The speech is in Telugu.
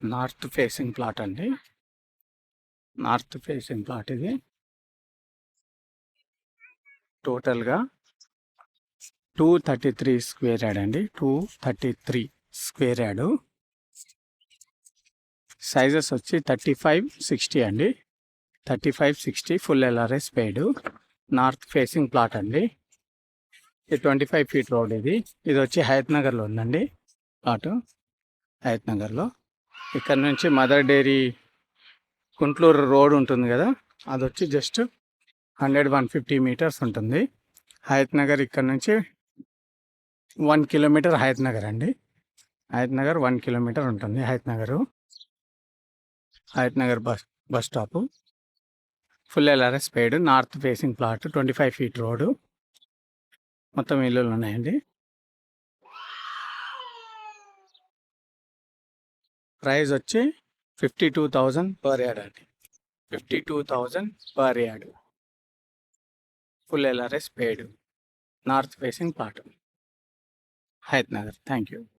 నార్త్ ఫేసింగ్ ప్లాట్ అండి. నార్త్ ఫేసింగ్ ప్లాట్ ఇది. టోటల్గా 233 స్క్వేర్ యార్డ్ అండి. 233 స్క్వేర్ యార్డు. సైజెస్ వచ్చి 35-60 అండి. 35-60 full LRS paid. North facing plot అండి. ఇది 25 ఫీట్ రోడ్. ఇది వచ్చి హయత్ నగర్లో ఉందండి ప్లాటు. హయత్ నగర్లో ఇక్కడ నుంచి మదర్ డైరీ గుంట్లూరు రోడ్ ఉంటుంది కదా, అది వచ్చి జస్ట్ 100-150 మీటర్స్ ఉంటుంది. హయత్ నగర్ ఇక్కడ నుంచి 1 కిలోమీటర్ హయత్ నగర్ అండి. హయత్ నగర్ 1 కిలోమీటర్ ఉంటుంది. Hayat Nagar bus stop. Full LRS paid. North facing plot. 25 feet road. మొత్తం ఇల్లులు ఉన్నాయండి. ప్రైస్ వచ్చి 52,000 పర్ యార్డ్ అండి. 52,000 per yard. Full LRS paid. North facing plot. Hayat Nagar. Thank you.